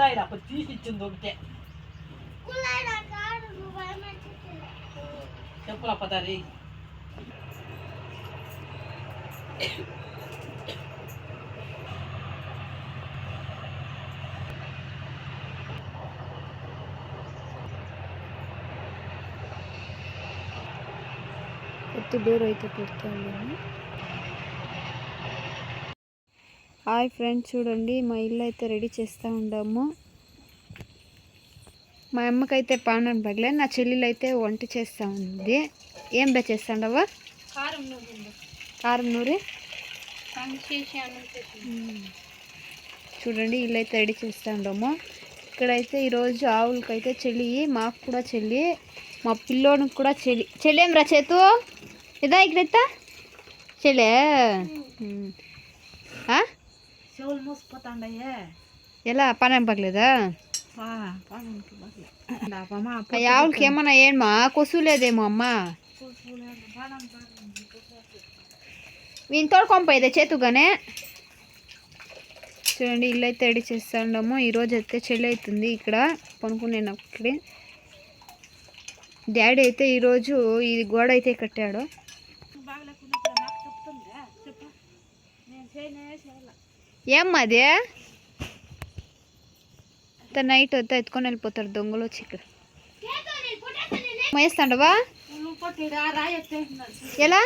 కులాయిడా అప్పుడు తీసి ఇచ్చింది ఒకటే చెప్పుల పదారి కొత్త డోర్ అయితే పెడతాను. హాయ్ ఫ్రెండ్స్, చూడండి మా ఇల్లు అయితే రెడీ చేస్తూ ఉండాము. మా అమ్మకైతే పానం పగలే, నా చెల్లెలు అయితే వంట చేస్తూ ఉంది. ఏం బే చేస్తాండవా? కారం నూరి చూడండి ఇల్లు అయితే రెడీ చేస్తూ ఉండము. ఇక్కడైతే ఈరోజు ఆవులకైతే చెల్లి, మాకు కూడా చెల్లి, మా పిల్లోనికి కూడా చెల్లి. చెల్లేం రా చేతు ఇదా ఇక్కడైతే చెల్లే చెవులు మూసిపోతాండయ్యే. ఎలా పానం పగలేదా? ఆవులకి ఏమన్నా ఏమా కొసు లేదేమో అమ్మ. వీని తోడుకొంపైదే చేతుగానే. చూడండి ఇల్లు అయితే రెడీ చేస్తాము. ఈరోజు అయితే చెల్లి అవుతుంది ఇక్కడ పనుకునేను. అక్కడే డాడీ అయితే ఈరోజు ఈ గోడ అయితే కట్టాడు. ఏమ్మా అదే నైట్ వద్ద ఎత్తుకొని వెళ్ళిపోతారు దొంగలు వచ్చి. ఇక్కడ వేస్తాండవా? ఎలా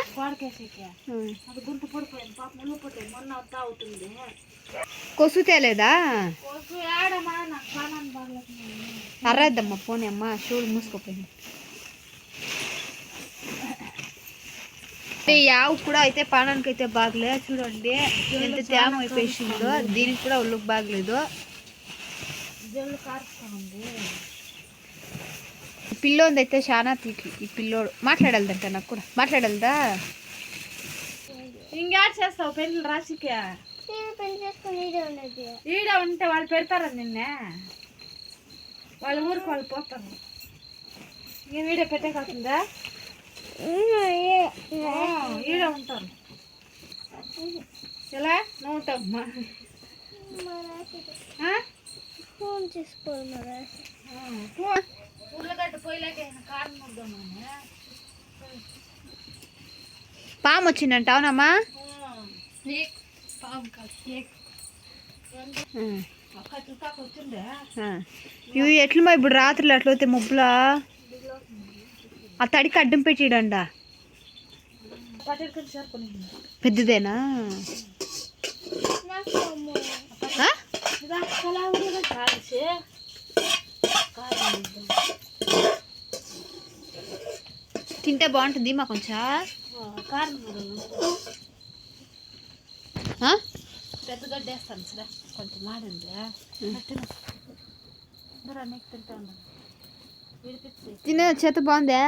కొసు తేలేదా? అర్రద్దమ్మా పోనీ అమ్మా, షూలు మూసుకోపోయింది. ఈ ఆవు కూడా అయితే పానానికి అయితే బాగలేదు. చూడండి ఎంత తేమ అయిపోయిందో, దీనికి కూడా ఒళ్ళుకు బాగలేదు. పిల్లోంది అయితే చాలా తీకి. ఈ పిల్లోడు మాట్లాడాలంట, నాకు కూడా మాట్లాడాలదా? ఇంకేడ్ చేస్తావు పెళ్ళి రాశికి? ఈడ ఉంటే వాళ్ళు పెడతారా నిన్నే? వాళ్ళ ఊరికి వాళ్ళు పోతారు. నేను ఈడ పెట్టే కాకుండా ఈడ ఉంటారు. ఎలా నువ్వు ఉంటావమ్మా? ఉల్లగడ్డ పోయిలాగే కారం ముద్దామా? పాము వచ్చిందంట, అవునమ్మా? ఇవి ఎట్లమ్మా ఇప్పుడు రాత్రులు ఎట్లయితే ముబ్బులా ఆ తడికి అడ్డం పెట్టిడండ. పెద్దదేనా? తింటే బాగుంటుంది మా కొంచెం పెద్ద గడ్డ వేస్తాను సరే, కొంచెం మాడింది తినే చేత బాగుందా?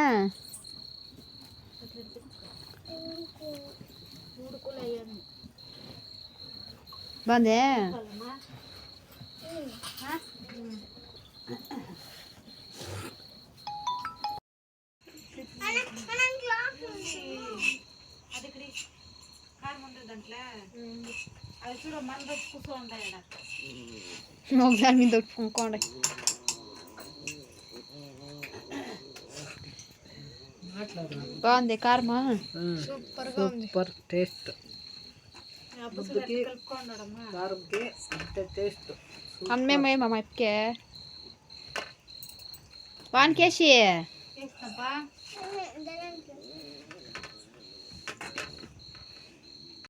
బాగుందే. అవి చూడ మన కూర్చో ఉంటాయి. ఒకసారి మీద దొట్టుకోండి. బాగుంది కారమా? Super taste. అమ్మేమేమా ఇప్పకే వానికేసి